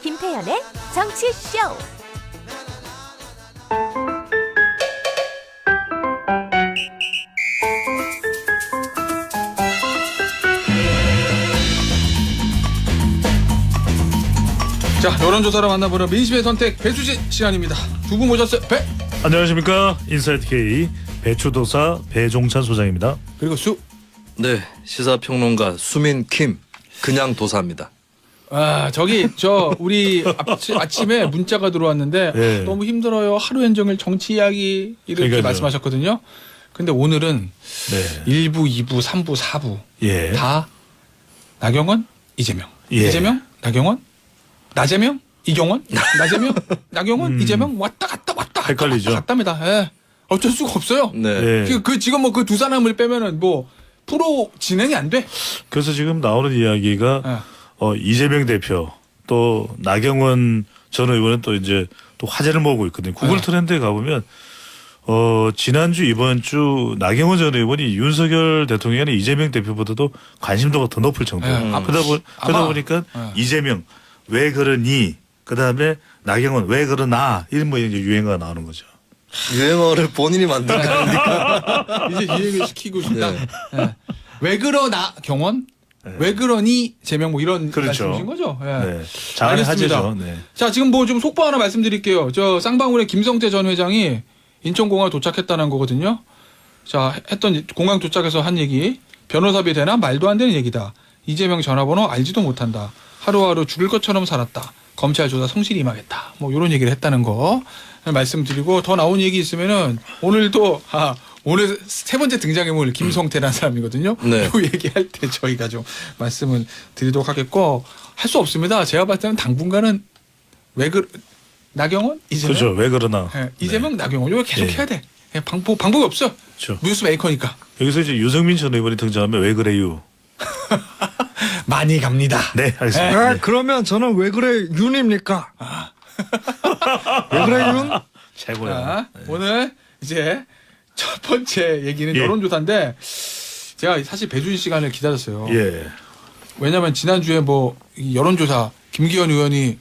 김태현의 정치쇼. 자, 여론조사로 만나보는 민심의 선택 배수진 시간입니다. 두 분 모셨어요. 안녕하십니까. 인사이트 K 배추도사 배종찬 소장입니다. 그리고 수. 네, 시사평론가 수민 킴 그냥 도사입니다. 아, 저기 우리 아침에 문자가 들어왔는데 네. 너무 힘들어요. 하루 종일 정치 이야기 이렇게 그러니까요. 말씀하셨거든요. 근데 오늘은 네. 1부, 2부, 3부, 4부 예. 다 나경원, 이재명. 예. 이재명, 나경원, 나재명, 이경원, 나재명, 나경원, 이재명 왔다 갔다 헷갈리죠. 갔답니다. 예. 어쩔 수가 없어요. 네. 예. 지금 뭐 그 두 사람을 빼면은 뭐 프로 진행이 안 돼. 그래서 지금 나오는 이야기가 예. 이재명 대표 또 나경원 전 의원은 또 이제 또 화제를 모으고 있거든요. 구글 네. 트렌드에 가보면 지난주 이번 주 나경원 전 의원이 윤석열 대통령이나 이재명 대표보다도 관심도가 더 높을 정도예요. 네. 그러다 보니까 네. 이재명 왜 그러니 그다음에 나경원 왜 그러나 이런 뭐 이제 유행어가 나오는 거죠. 유행어를 본인이 만든 거 아닙니까? 이제 유행을 시키고 싶다. 네. 예. 왜 그러나 경원? 왜 그러니 재명 뭐 이런 그렇죠. 말씀이신 거죠? 예. 네. 잘하는 알겠습니다. 하죠. 네. 자, 지금 뭐 좀 속보 하나 말씀드릴게요. 저 쌍방울의 김성태 전 회장이 인천공항 도착했다는 거거든요. 자, 공항 도착해서 한 얘기. 변호사비 되나 말도 안 되는 얘기다. 이재명 전화번호 알지도 못한다. 하루하루 죽을 것처럼 살았다. 검찰 조사 성실히 임하겠다. 뭐 이런 얘기를 했다는 거 말씀드리고 더 나온 얘기 있으면은 오늘도 오늘 세 번째 등장인물 김성태라는 사람이거든요. 네. 이 얘기할 때 저희가 좀 말씀을 드리도록 하겠고 할 수 없습니다. 제가 봤을 때는 당분간은 나경원 이재명 그렇죠. 왜 그러나. 예, 이재명 나경원 이거 계속 네. 해야 돼. 예, 방법이 없어. 그렇죠. 뉴스 메이커니까 여기서 이제 유승민 전 의원이 등장하면 왜 그래요? 많이 갑니다. 네, 알겠습니다. 아, 네. 그러면 저는 왜 그래 윤입니까? 왜 그래 윤? 최고야. 자, 오늘 이제 첫 번째 얘기는 예. 여론조사인데 제가 사실 배준 시간을 기다렸어요. 예. 왜냐하면 지난주에 뭐 이 여론조사 김기현 의원이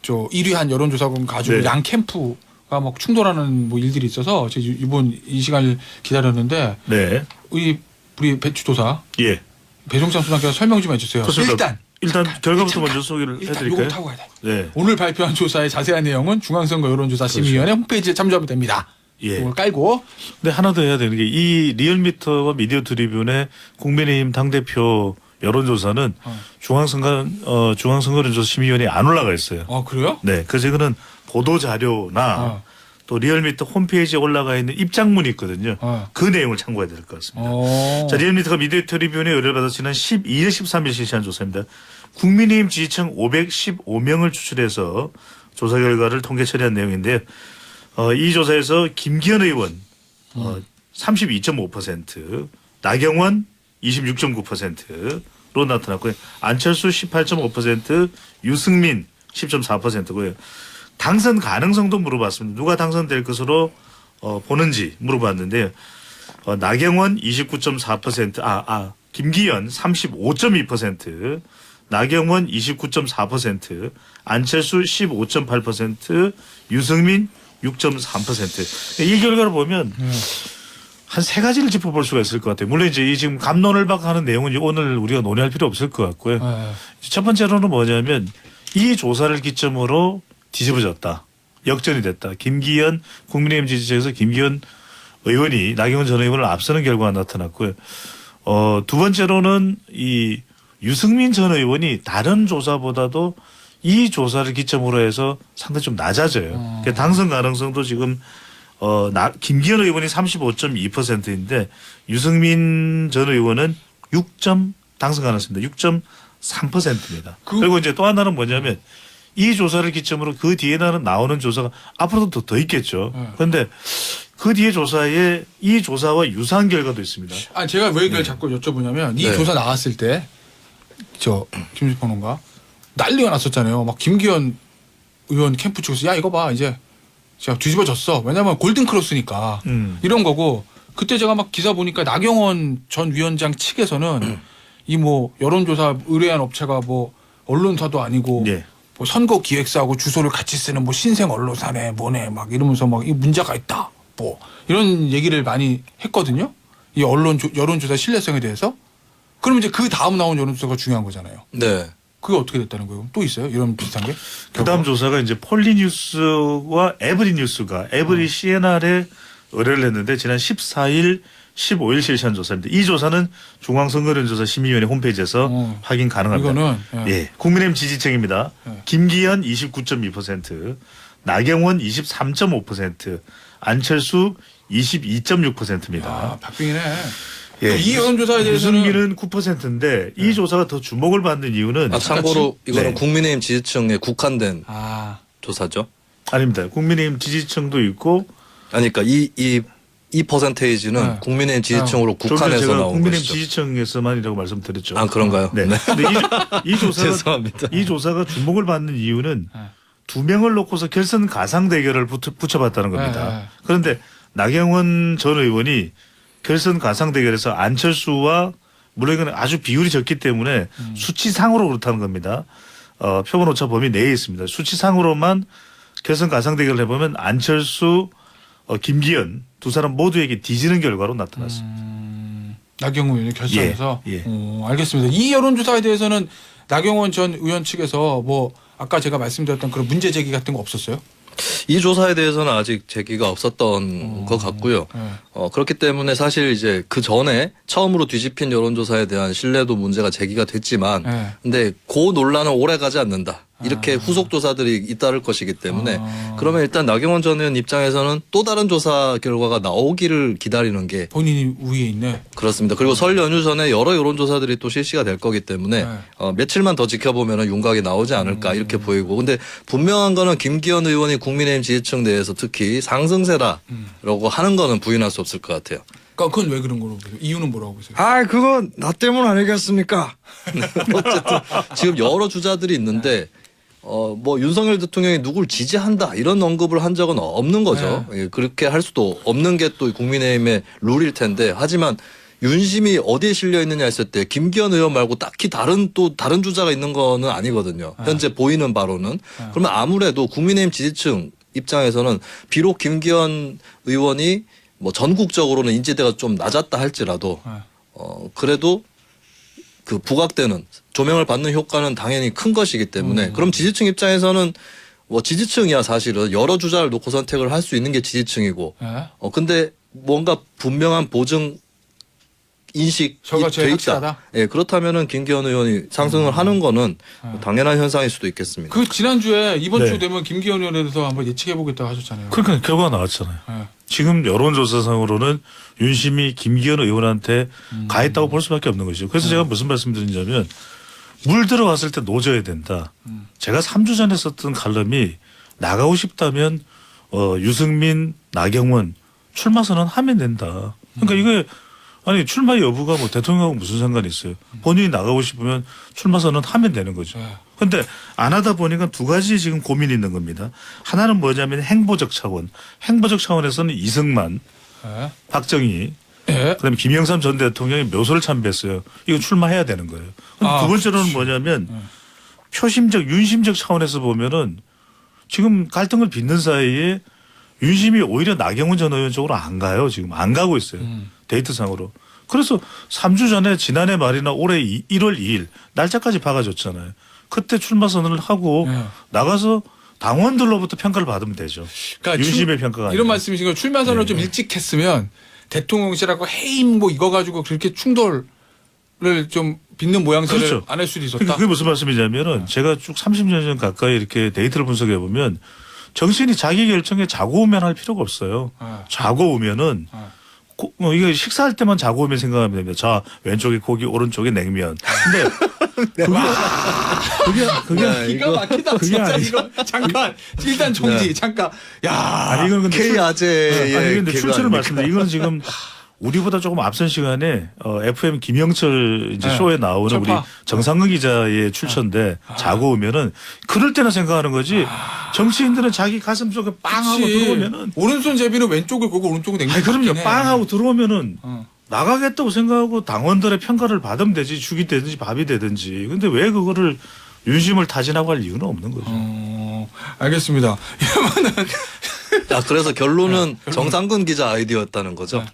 1위한 여론조사금 가지고 네. 양 캠프가 막 충돌하는 뭐 일들이 있어서 제가 이번 이 시간을 기다렸는데 네. 우리 배추도사 예. 배종찬 소장께서 설명 좀 해주세요. 좋습니다. 일단 결과부터 먼저 소개를 일단 해드릴까요? 요거 타고 가야 돼. 네. 오늘 발표한 조사의 자세한 내용은 중앙선거 여론조사 심의위원회 홈페이지에 참조하면 됩니다. 예. 이걸 깔고 근데 하나 더 해야 되는 게 이 리얼미터와 미디어 트리뷴의 국민의힘 당대표 여론조사는 중앙선거론조사 심의위원회에 안 올라가 있어요. 그래요? 네. 그래서 이거는 보도자료나 또 리얼미터 홈페이지에 올라가 있는 입장문이 있거든요. 그 내용을 참고해야 될 것 같습니다. 자, 리얼미터가 미디어 트리뷴에 의뢰를 받아 지난 12일, 13일 실시한 조사입니다. 국민의힘 지지층 515명을 추출해서 조사 결과를 통계 처리한 내용인데요. 이 조사에서 김기현 의원 32.5%, 나경원 26.9%로 나타났고요. 안철수 18.5%, 유승민 10.4%고요. 당선 가능성도 물어봤습니다. 누가 당선될 것으로 보는지 물어봤는데요. 나경원 29.4%, 김기현 35.2%, 나경원 29.4%, 안철수 15.8%, 유승민 6.3%. 이 결과를 보면 한 세 가지를 짚어볼 수가 있을 것 같아요. 물론 이제 이 지금 갑론을박하는 내용은 오늘 우리가 논의할 필요 없을 것 같고요. 첫 번째로는 뭐냐면 이 조사를 기점으로 뒤집어졌다. 역전이 됐다. 김기현 국민의힘 지지층에서 김기현 의원이 나경원 전 의원을 앞서는 결과가 나타났고요. 두 번째로는 이 유승민 전 의원이 다른 조사보다도 이 조사를 기점으로 해서 상당히 좀 낮아져요. 그러니까 당선 가능성도 지금 김기현 의원이 35.2%인데 유승민 전 의원은 당선 가능성입니다. 6.3%입니다. 그리고 이제 또 하나는 뭐냐면 이 조사를 기점으로 그 뒤에 나오는 조사가 앞으로도 더 있겠죠. 그런데 그 뒤에 조사에 이 조사와 유사한 결과도 있습니다. 제가 왜 이걸 자꾸 여쭤보냐면 이 네. 조사 나왔을 때 김지평론가 난리가 났었잖아요. 막 김기현 의원 캠프 측에서 야 이거 봐 이제 제가 뒤집어졌어. 왜냐면 골든크로스니까 이런 거고 그때 제가 막 기사 보니까 나경원 전 위원장 측에서는 이 뭐 여론조사 의뢰한 업체가 뭐 언론사도 아니고 예. 뭐 선거 기획사하고 주소를 같이 쓰는 뭐 신생 언론사네 뭐네 막 이러면서 막 이 문제가 있다 뭐 이런 얘기를 많이 했거든요. 이 여론조사 신뢰성에 대해서. 그럼 이제 그 다음 나온 여론조사가 중요한 거잖아요. 네. 그게 어떻게 됐다는 거예요? 또 있어요? 이런 비슷한 게? 그다음 조사가 이제 폴리뉴스와 에브리뉴스가 에브리 CNR에 의뢰를 했는데 지난 14일, 15일 실시한 조사인데 이 조사는 중앙선거론조사 심의위원회 홈페이지에서 확인 가능합니다. 이거는 예, 국민의힘 지지층입니다. 예. 김기현 29.2%, 나경원 23.5%, 안철수 22.6%입니다. 아, 박빙이네. 예. 이 여론조사에 대해서는 유승민은 9%인데 이 조사가 더 주목을 받는 이유는 참고로 이거는 네. 국민의힘 지지층에 국한된 아, 네. 조사죠. 아닙니다. 국민의힘 지지층도 있고 아니 그러니까 이 퍼센테이지는 네. 국민의힘 지지층으로 좀 전에 국한해서 제가 나온 국민의힘 것이죠. 지지층에서만이라고 말씀드렸죠. 아 그런가요? 네. 근데 이 조사가 죄송합니다. 이 조사가 주목을 받는 이유는 네. 두 명을 놓고서 결선 가상 대결을 붙여봤다는 겁니다. 네. 그런데 나경원 전 의원이 결선 가상 대결에서 안철수와 물론 이건 아주 비율이 적기 때문에 수치상으로 그렇다는 겁니다. 표본 오차 범위 내에 있습니다. 수치상으로만 결선 가상 대결을 해보면 안철수, 김기현 두 사람 모두에게 뒤지는 결과로 나타났습니다. 나경원 의원이 결선해서. 예, 예. 알겠습니다. 이 여론조사에 대해서는 나경원 전 의원 측에서 뭐 아까 제가 말씀드렸던 그런 문제 제기 같은 거 없었어요? 이 조사에 대해서는 아직 제기가 없었던 것 같고요. 네. 그렇기 때문에 사실 이제 그 전에 처음으로 뒤집힌 여론조사에 대한 신뢰도 문제가 제기가 됐지만 네. 근데 그 논란은 오래 가지 않는다. 이렇게 후속 조사들이 잇따를 것이기 때문에 그러면 일단 나경원 전 의원 입장에서는 또 다른 조사 결과가 나오기를 기다리는 게 본인이 우위에 있네. 그렇습니다. 그리고 설 연휴 전에 여러 여론조사들이 또 실시가 될 거기 때문에 네. 며칠만 더 지켜보면 윤곽이 나오지 않을까 이렇게 보이고 근데 분명한 거는 김기현 의원이 국민의힘 지지층 내에서 특히 상승세라고 하는 거는 부인할 수 없을 것 같아요. 그러니까 그건 왜 그런 걸로 보세요? 이유는 뭐라고 보세요? 아, 그건 나 때문 아니겠습니까? 어쨌든 지금 여러 주자들이 있는데 뭐 윤석열 대통령이 누굴 지지한다 이런 언급을 한 적은 없는 거죠. 예, 그렇게 할 수도 없는 게 또 국민의힘의 룰일 텐데 하지만 윤심이 어디에 실려 있느냐 했을 때 김기현 의원 말고 딱히 다른 주자가 있는 거는 아니거든요. 현재 보이는 바로는. 그러면 아무래도 국민의힘 지지층 입장에서는 비록 김기현 의원이 뭐 전국적으로는 인지대가 좀 낮았다 할지라도 그래도 그 부각되는 조명을 받는 효과는 당연히 큰 것이기 때문에 그럼 지지층 입장에서는 뭐 지지층이야 사실은 여러 주자를 놓고 선택을 할 수 있는 게 지지층이고 네. 근데 뭔가 분명한 보증 인식이 저가 제일 돼 확실하다? 있다. 예, 그렇다면은 김기현 의원이 상승을 하는 거는 당연한 현상일 수도 있겠습니다. 그 지난주에 이번 네. 주 되면 김기현 의원에 대해서 한번 예측해보겠다고 하셨잖아요. 그러니까 결과가 나왔잖아요. 네. 지금 여론조사상으로는 윤심이 김기현 의원한테 가했다고 볼 수밖에 없는 것이죠. 그래서 제가 무슨 말씀드리냐면 물 들어왔을 때 노져야 된다. 제가 3주 전에 썼던 칼럼이 나가고 싶다면 유승민, 나경원 출마 선언하면 된다. 그러니까 이게 아니 출마 여부가 뭐 대통령하고 무슨 상관이 있어요. 본인이 나가고 싶으면 출마 선언하면 되는 거죠. 그런데 안 하다 보니까 두 가지 지금 고민이 있는 겁니다. 하나는 뭐냐면 행보적 차원. 행보적 차원에서는 이승만, 네. 박정희, 네. 그다음에 김영삼 전 대통령이 묘소를 참배했어요. 이거 출마해야 되는 거예요. 아, 두 번째로는 뭐냐면 표심적, 윤심적 차원에서 보면은 지금 갈등을 빚는 사이에 윤심이 오히려 나경원 전 의원 쪽으로 안 가요. 지금 안 가고 있어요. 데이트상으로. 그래서 3주 전에 지난해 말이나 올해 1월 2일 날짜까지 박아줬잖아요. 그때 출마 선언을 하고 네. 나가서 당원들로부터 평가를 받으면 되죠. 그러니까 윤심의 평가가 이런 아니라. 말씀이신 거 출마 선언을 좀 일찍 했으면 대통령실하고 해임 뭐 이거 가지고 그렇게 충돌을 좀 빚는 모양새를 그렇죠. 안 할 수도 있었다. 그러니까 그게 무슨 말씀이냐면은 제가 쭉 30년 전 가까이 이렇게 데이터를 분석해 보면 정치인이 자기 결정에 자고 오면 할 필요가 없어요. 자고 오면은 뭐 이거 식사할 때만 자고 오면 생각하면 됩니다. 자, 왼쪽에 고기, 오른쪽에 냉면. 근데 그게 기가 막히다. 그게 진짜 아니죠. 이거 잠깐 일단 정지 잠깐. 야 아니 이건 근데 K 아재의 아니 근데 개가 출처를 아닙니까? 말씀드려. 이건 지금 우리보다 조금 앞선 시간에 FM 김영철 이제 네. 쇼에 나오는 전파. 우리 정상근 기자의 출처인데 자고 오면은 그럴 때나 생각하는 거지. 정치인들은 자기 가슴 속에 빵 하고 그치. 들어오면은 오른손 제비는 왼쪽을 보고 오른쪽은 냉면. 아니 그럼요. 빵 하고 들어오면은 어. 나가겠다고 생각하고 당원들의 평가를 받으면 되지. 죽이 되든지 밥이 되든지. 근데 왜 그거를 윤심을 타진하고 할 이유는 없는 거죠. 알겠습니다. 이러면은 그래서 결론은 정상근 기자 아이디어였다는 거죠.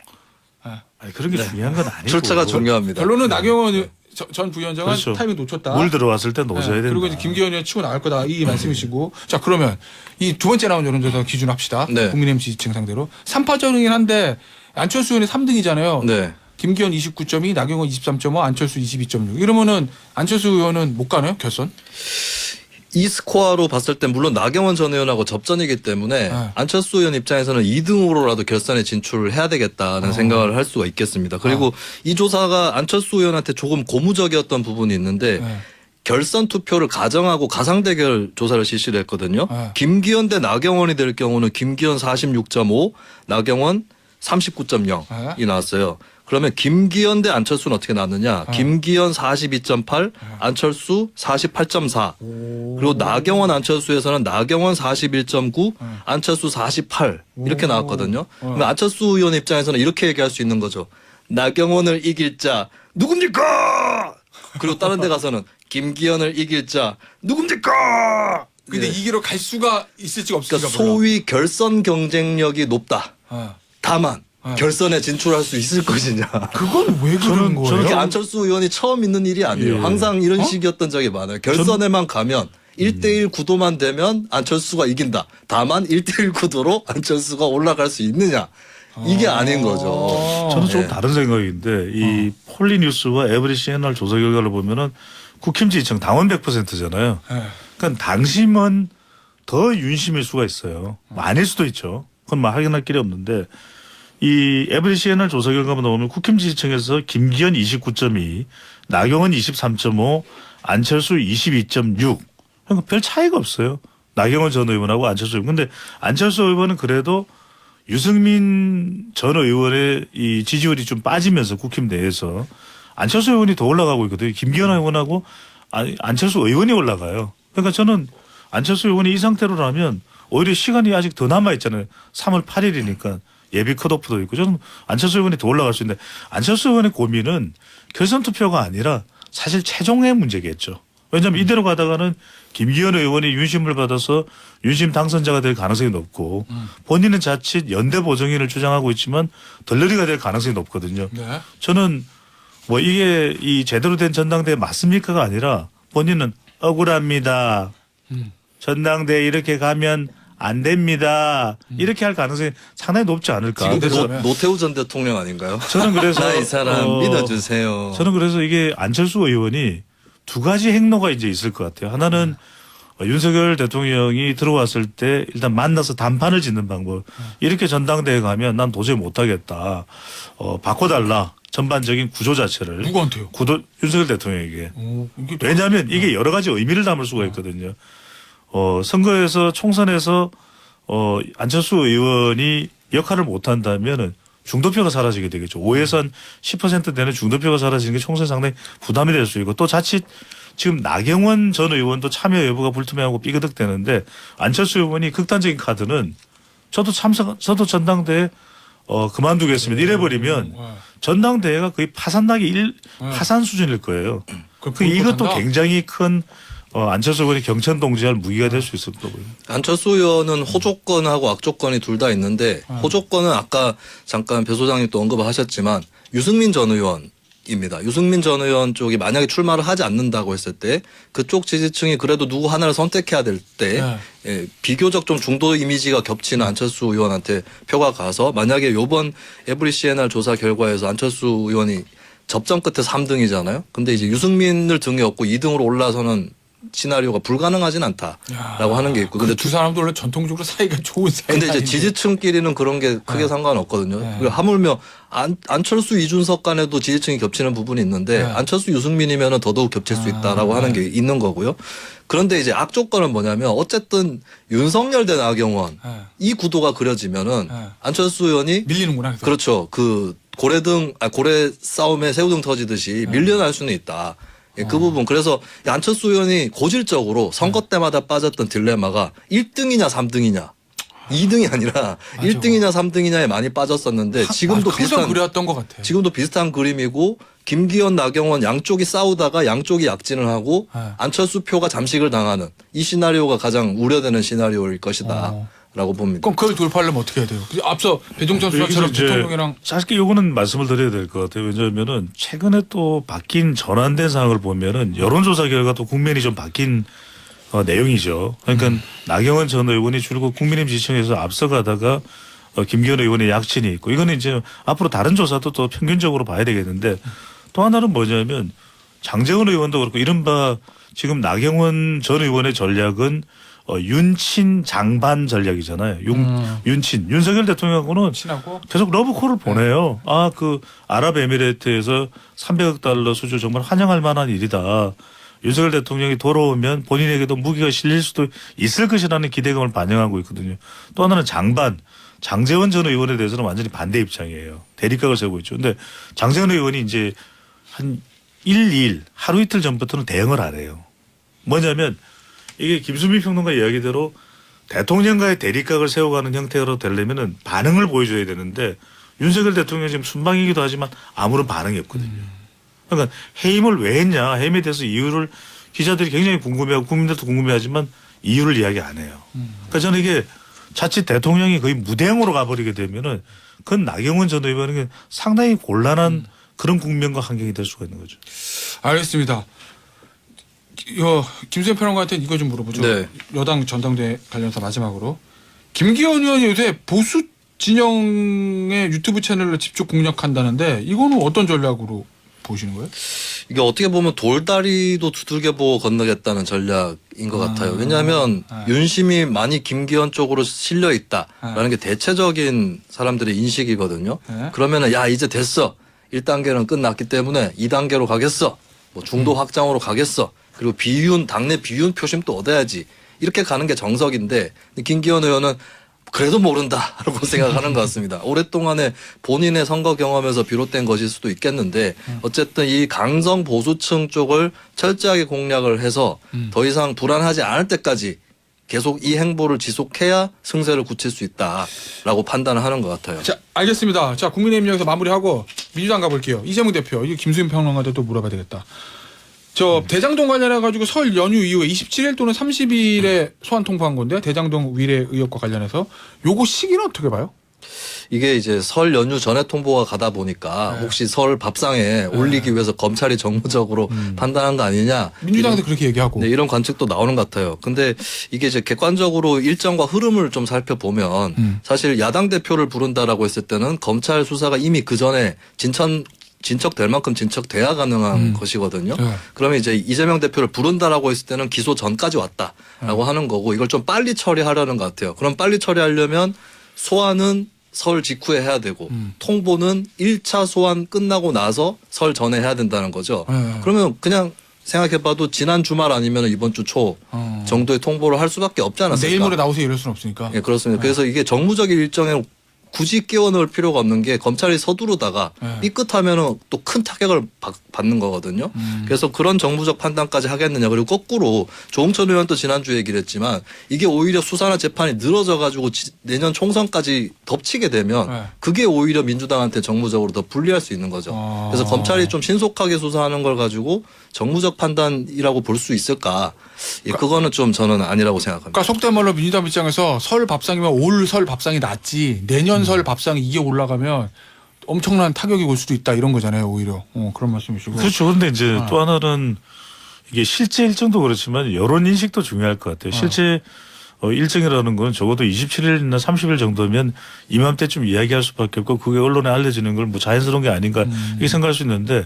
아니, 그런 게 중요한 건 아니고. 출처가 중요합니다. 결론은 나경원 전 부위원장은 그렇죠. 타이밍 놓쳤다. 물 들어왔을 때 놓아야 된다. 그리고 이제 김기현 의원 치고 나갈 거다 이 말씀이시고 자 그러면 이 두 번째 나온 여론조사 기준합시다. 네. 국민의힘 지지층 상대로 3파전이긴 한데 안철수 의원이 3등이잖아요. 네. 김기현 29.2, 나경원 23.5, 안철수 22.6. 이러면은 안철수 의원은 못 가나요 결선? 이 스코어로 봤을 때 물론 나경원 전 의원하고 접전이기 때문에 네. 안철수 의원 입장에서는 2등으로라도 결선에 진출을 해야 되겠다는 생각을 할 수가 있겠습니다. 그리고 이 조사가 안철수 의원한테 조금 고무적이었던 부분이 있는데 네. 결선 투표를 가정하고 가상 대결 조사를 실시를 했거든요. 네. 김기현 대 나경원이 될 경우는 김기현 46.5, 나경원 39.0이 나왔어요. 그러면 김기현 대 안철수는 어떻게 나왔느냐? 김기현 42.8, 안철수 48.4. 그리고 나경원 안철수에서는 나경원 41.9, 안철수 48 이렇게 나왔거든요. 그러면 안철수 의원 입장에서는 이렇게 얘기할 수 있는 거죠. 나경원을 이길 자 누굽니까? 그리고 다른 데 가서는 김기현을 이길 자 누굽니까? 근데 예. 이기로 갈 수가 있을지 없을지 그러니까 소위 결선 경쟁력이 높다. 아. 다만 결선에 진출할 수 있을 것이냐. 그건 왜 그런 거예요? 이게 안철수 의원이 처음 있는 일이 아니에요. 예. 항상 이런 식이었던 적이 많아요. 결선에만 가면 1대1 구도만 되면 안철수가 이긴다. 다만 1대1 구도로 안철수가 올라갈 수 있느냐. 이게 아닌 거죠. 저는 좀 예. 다른 생각인데 이 폴리뉴스와 에브리 CNN 조사 결과를 보면은 국힘 지지층 당원 100%잖아요. 네. 그러니까 당심은 더 윤심일 수가 있어요. 아닐 수도 있죠. 그건 뭐 확인할 길이 없는데 이 에브리 CNN 조사 결과만 나오면 국힘 지지층에서 김기현 29.2, 나경원 23.5, 안철수 22.6. 그러니까 별 차이가 없어요. 나경원 전 의원하고 안철수 의원. 근데 안철수 의원은 그래도 유승민 전 의원의 이 지지율이 좀 빠지면서 국힘 내에서 안철수 의원이 더 올라가고 있거든요. 김기현 의원하고 안철수 의원이 올라가요. 그러니까 저는 안철수 의원이 이 상태로라면 오히려 시간이 아직 더 남아 있잖아요. 3월 8일이니까 예비 컷오프도 있고 저는 안철수 의원이 더 올라갈 수 있는데 안철수 의원의 고민은 결선 투표가 아니라 사실 최종의 문제겠죠. 왜냐하면 이대로 가다가는 김기현 의원이 윤심을 받아서 윤심 당선자가 될 가능성이 높고 본인은 자칫 연대 보정인을 주장하고 있지만 덜러리가 될 가능성이 높거든요. 네. 저는 뭐 이게 이 제대로 된 전당대회 맞습니까가 아니라 본인은 억울합니다. 전당대회 이렇게 가면 안 됩니다. 이렇게 할 가능성이 상당히 높지 않을까. 지금 그래서 노태우 전 대통령 아닌가요? 저는 그래서 나 이 사람 믿어주세요. 저는 그래서 이게 안철수 의원이 두 가지 행로가 이제 있을 것 같아요. 하나는 윤석열 대통령이 들어왔을 때 일단 만나서 단판을 짓는 방법. 이렇게 전당대회 가면 난 도저히 못하겠다. 바꿔달라. 전반적인 구조 자체를. 누구한테요? 윤석열 대통령에게. 이게 왜냐하면 이게 여러 가지 의미를 담을 수가 있거든요. 선거에서 총선에서 안철수 의원이 역할을 못한다면은 중도표가 사라지게 되겠죠. 5에서 한 10% 되는 중도표가 사라지는 게 총선에 상당히 부담이 될 수 있고 또 자칫 지금 나경원 전 의원도 참여 여부가 불투명하고 삐그덕대는데 안철수 의원이 극단적인 카드는 저도 전당대회 그만두겠습니다. 이래버리면 전당대회가 거의 파산 수준일 거예요. 이것도 굉장히 큰 안철수 의원이 경천 동지할 무기가 될 수 있을 거고요. 안철수 의원은 호조건하고 악조건이 둘 다 있는데 호조건은 아까 잠깐 배 소장님 또 언급을 하셨지만 유승민 전 의원입니다. 유승민 전 의원 쪽이 만약에 출마를 하지 않는다고 했을 때 그쪽 지지층이 그래도 누구 하나를 선택해야 될 때 비교적 좀 중도 이미지가 겹치는 안철수 의원한테 표가 가서 만약에 이번 에브리 CNN 조사 결과에서 안철수 의원이 접전 끝에 3등이잖아요. 근데 이제 유승민을 등에 업고 2등으로 올라서는 시나리오가 불가능하진 않다라고 하는 게 있고. 근데 두 사람도 원래 전통적으로 사이가 좋은 사이. 근데 이제 지지층끼리는 그런 게 크게 상관없거든요. 그리고 하물며 안철수 이준석 간에도 지지층이 겹치는 부분이 있는데 안철수 유승민이면은 더더욱 겹칠 수 있다라고 하는 게 있는 거고요. 그런데 이제 악조건은 뭐냐면 어쨌든 윤석열 대 나경원 이 구도가 그려지면은 안철수 의원이 밀리는구나. 그래서. 그렇죠. 그 고래 싸움에 새우등 터지듯이 밀려날 수는 있다. 예, 그 부분. 그래서 안철수 의원이 고질적으로 선거 때마다 빠졌던 딜레마가 1등이냐 3등이냐. 2등이 아니라 1등이냐 3등이냐에 많이 빠졌었는데 지금도 항상 비슷한 그래왔던 것 같아. 지금도 비슷한 그림이고 김기현, 나경원 양쪽이 싸우다가 양쪽이 약진을 하고 네. 안철수 표가 잠식을 당하는 이 시나리오가 가장 우려되는 시나리오일 것이다. 라고 봅니다. 그럼 그걸 돌파하려면 어떻게 해야 돼요? 앞서 배종찬 수사처럼 이제 대통령이랑 사실 요거는 말씀을 드려야 될 것 같아요. 왜냐하면은 최근에 또 바뀐 전환된 상황을 보면은 여론조사 결과 또 국면이 좀 바뀐 내용이죠. 그러니까 나경원 전 의원이 줄곧 국민의힘 지지층에서 앞서가다가 김기현 의원의 약진이 있고 이거는 이제 앞으로 다른 조사도 또 평균적으로 봐야 되겠는데 또 하나는 뭐냐면 장제원 의원도 그렇고 이른바 지금 나경원 전 의원의 전략은 윤친 장반 전략이잖아요. 윤친 윤석열 대통령하고는 친하고 계속 러브콜을 보내요. 아, 그 아랍에미레이트에서 300억 달러 수주 정말 환영할 만한 일이다. 윤석열 대통령이 돌아오면 본인에게도 무기가 실릴 수도 있을 것이라는 기대감을 반영하고 있거든요. 또 하나는 장반. 장제원 전 의원에 대해서는 완전히 반대 입장이에요. 대립각을 세우고 있죠. 근데 장제원 의원이 이제 한 1, 2일 하루 이틀 전부터는 대응을 안 해요. 뭐냐면 이게 김수미 평론가 이야기대로 대통령과의 대립각을 세워가는 형태로 되려면은 반응을 보여줘야 되는데 윤석열 대통령이 지금 순방이기도 하지만 아무런 반응이 없거든요. 그러니까 해임을 왜 했냐 해임에 대해서 이유를 기자들이 굉장히 궁금해하고 국민들도 궁금해하지만 이유를 이야기 안 해요. 그러니까 저는 이게 자칫 대통령이 거의 무대응으로 가버리게 되면은 그건 나경원 전 의원에게 상당히 곤란한 그런 국면과 환경이 될 수가 있는 거죠. 알겠습니다. 김수현 평론가한테 이거 좀 물어보죠. 네. 여당 전당대 관련해서 마지막으로 김기현 의원이 요새 보수 진영의 유튜브 채널을 직접 공략한다는데 이거는 어떤 전략으로 보시는 거예요? 이게 어떻게 보면 돌다리도 두들겨보고 건너겠다는 전략인 것 같아요. 왜냐하면 윤심이 많이 김기현 쪽으로 실려 있다라는 게 대체적인 사람들의 인식이거든요. 네. 그러면은 야 이제 됐어. 1단계는 끝났기 때문에 2단계로 가겠어. 뭐 중도 확장으로 가겠어. 그리고 당내 비윤 표심도 얻어야지. 이렇게 가는 게 정석인데 김기현 의원은 그래도 모른다라고 생각하는 것 같습니다. 오랫동안의 본인의 선거 경험에서 비롯된 것일 수도 있겠는데 어쨌든 이 강성 보수층 쪽을 철저하게 공략을 해서 더 이상 불안하지 않을 때까지 계속 이 행보를 지속해야 승세를 굳힐 수 있다라고 판단을 하는 것 같아요. 자, 알겠습니다. 자, 국민의힘 여기서 마무리하고 민주당 가볼게요. 이재명 대표, 이거 김수현 평론가한테 또 물어봐야 되겠다. 대장동 관련해가지고 설 연휴 이후에 27일 또는 30일에 소환 통보한 건데 대장동 위례 의혹과 관련해서 요거 시기는 어떻게 봐요? 이게 이제 설 연휴 전에 통보가 가다 보니까 혹시 설 밥상에 올리기 위해서 검찰이 정무적으로 판단한 거 아니냐. 민주당에서 그렇게 얘기하고. 네, 이런 관측도 나오는 것 같아요. 근데 이게 이제 객관적으로 일정과 흐름을 좀 살펴보면 사실 야당 대표를 부른다라고 했을 때는 검찰 수사가 이미 그 전에 진척될 만큼 진척돼야 가능한 것이거든요. 네. 그러면 이제 이재명 대표를 부른다라고 했을 때는 기소 전까지 왔다라고 하는 거고 이걸 좀 빨리 처리하려는 것 같아요. 그럼 빨리 처리하려면 소환은 설 직후에 해야 되고 통보는 1차 소환 끝나고 나서 설 전에 해야 된다는 거죠. 네. 그러면 그냥 생각해봐도 지난 주말 아니면 이번 주 초 정도의 통보를 할 수밖에 없지 않았을까. 내일 모레 나오세요 이럴 수는 없으니까. 예, 그렇습니다. 그래서 이게 정무적인 일정에 굳이 끼워 넣을 필요가 없는 게 검찰이 서두르다가 삐끗하면은 또 큰 타격을 받는 거거든요. 그래서 그런 정무적 판단까지 하겠느냐. 그리고 거꾸로 조홍천 의원도 지난주에 얘기를 했지만 이게 오히려 수사나 재판이 늘어져 가지고 내년 총선까지 덮치게 되면 그게 오히려 민주당한테 정무적으로 더 불리할 수 있는 거죠. 그래서 검찰이 좀 신속하게 수사하는 걸 가지고 정무적 판단이라고 볼 수 있을까. 예, 그거는 좀 저는 아니라고 생각합니다. 그러니까 속된 말로 민주당 입장에서 설 밥상이면 올 설 밥상이 낫지 내년 설 밥상이 이게 올라가면 엄청난 타격이 올 수도 있다 이런 거잖아요 오히려. 그런 말씀이시고. 그렇죠. 그런데 이제 또 하나는 이게 실제 일정도 그렇지만 여론 인식도 중요할 것 같아요. 실제 일정이라는 건 적어도 27일이나 30일 정도면 이맘때쯤 이야기할 수밖에 없고 그게 언론에 알려지는 걸 뭐 자연스러운 게 아닌가 이렇게 생각할 수 있는데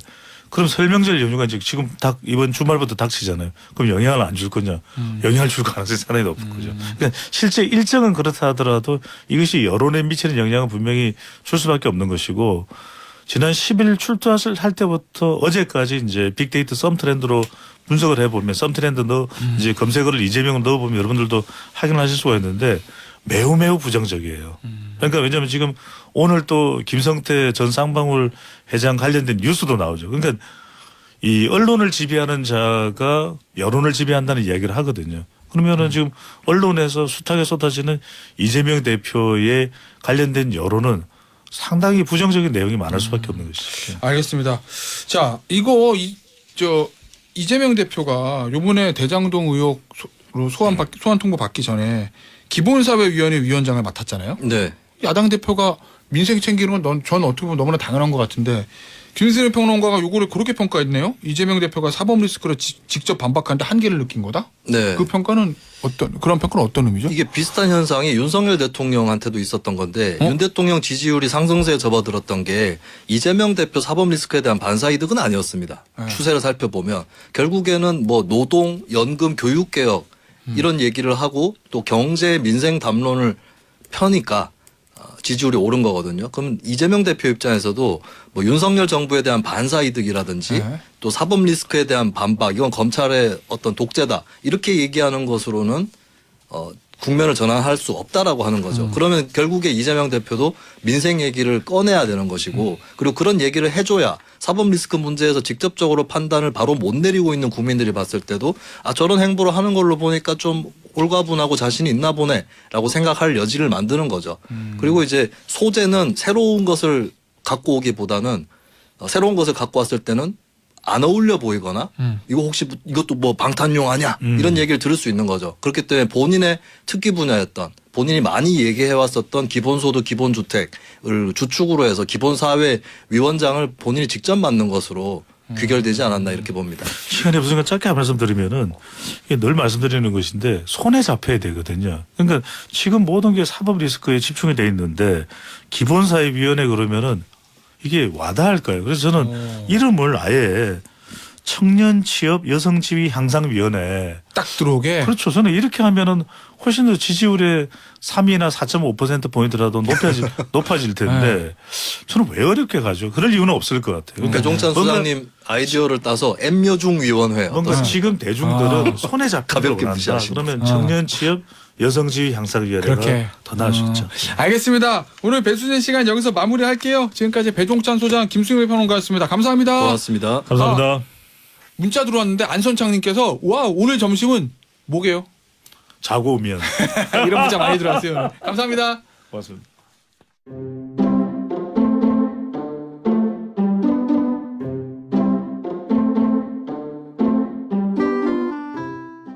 그럼 설명절 연휴가 이제 지금 이번 주말부터 닥치잖아요. 그럼 영향을 안 줄 거냐? 영향을 줄 가능성이 상당히 높은 거죠. 그러니까 실제 일정은 그렇다 하더라도 이것이 여론에 미치는 영향은 분명히 줄 수밖에 없는 것이고 지난 10일 출두할 때부터 어제까지 이제 빅데이터 썸 트렌드로 분석을 해보면 썸 트렌드 이제 검색어를 이재명을 넣어보면 여러분들도 확인하실 수가 있는데 매우 부정적이에요. 그러니까 왜냐하면 지금 오늘 또 김성태 전 쌍방울 회장 관련된 뉴스도 나오죠. 그러니까 이 언론을 지배하는 자가 여론을 지배한다는 이야기를 하거든요. 그러면은 지금 언론에서 숱하게 쏟아지는 이재명 대표에 관련된 여론은 상당히 부정적인 내용이 많을 수밖에 없는 것이죠. 알겠습니다. 자, 이거 이재명 대표가 요번에 대장동 의혹으로 소환 통보 받기 전에 기본사회위원회 위원장을 맡았잖아요. 네. 야당 대표가 민생 챙기는 건 전 어떻게 보면 너무나 당연한 것 같은데 김수현 평론가가 요거를 그렇게 평가했네요. 이재명 대표가 사법 리스크를 직접 반박하는데 한계를 느낀 거다. 네. 그 평가는 그런 평가는 어떤 의미죠? 이게 비슷한 현상이 윤석열 대통령한테도 있었던 건데 윤 대통령 지지율이 상승세에 접어들었던 게 이재명 대표 사법 리스크에 대한 반사이득은 아니었습니다. 추세를 살펴보면 결국에는 뭐 노동, 연금, 교육개혁 이런 얘기를 하고 또 경제, 민생 담론을 펴니까 지지율이 오른 거거든요. 그럼 이재명 대표 입장에서도 뭐 윤석열 정부에 대한 반사이득이라든지 또 사법 리스크에 대한 반박, 이건 검찰의 어떤 독재다 이렇게 얘기하는 것으로는 국면을 전환할 수 없다라고 하는 거죠. 그러면 결국에 이재명 대표도 민생 얘기를 꺼내야 되는 것이고 그리고 그런 얘기를 해줘야 사법 리스크 문제에서 직접적으로 판단을 바로 못 내리고 있는 국민들이 봤을 때도 아 저런 행보를 하는 걸로 보니까 좀 올가분하고 자신이 있나 보네라고 생각할 여지를 만드는 거죠. 그리고 이제 소재는 새로운 것을 갖고 오기보다는 새로운 것을 갖고 왔을 때는 안 어울려 보이거나 이거 혹시 이것도 뭐 방탄용 아니야 이런 얘기를 들을 수 있는 거죠. 그렇기 때문에 본인의 특기 분야였던 본인이 많이 얘기해 왔었던 기본소득 기본주택을 주축으로 해서 기본사회위원장을 본인이 직접 맡는 것으로 귀결되지 않았나 이렇게 봅니다. 시간이 없으니까 짧게 말씀드리면은 이게 늘 말씀드리는 것인데 손에 잡혀야 되거든요. 그러니까 지금 모든 게 사법 리스크에 집중이 돼 있는데 기본사회위원회 그러면은 이게 와닿을까요? 그래서 저는 이름을 아예 청년 취업 여성 지위 향상위원회 딱 들어오게. 그렇죠. 저는 이렇게 하면은 훨씬 더 지지율의 3위나 4.5% 포인트라도 높아질 텐데 저는 왜 어렵게 가죠? 그럴 이유는 없을 것 같아요. 배종찬 수장님 아이디어를 따서 M여중위원회 뭔가 지금 대중들은 손에 잡히는 가볍게 걸 원한다. 무시하시고. 그러면 청년 취업 여성 지위 향상위원회가 그렇게. 더 나을 수 있죠. 알겠습니다. 오늘 배수진 시간 여기서 마무리할게요. 지금까지 배종찬 소장 김수영 평론가였습니다. 감사합니다. 고맙습니다. 감사합니다. 문자 들어왔는데 안선창님께서 와 오늘 점심은 뭐게요? 자고 오면. 이런 문자 많이 들어왔어요. 감사합니다. 고맙습니다.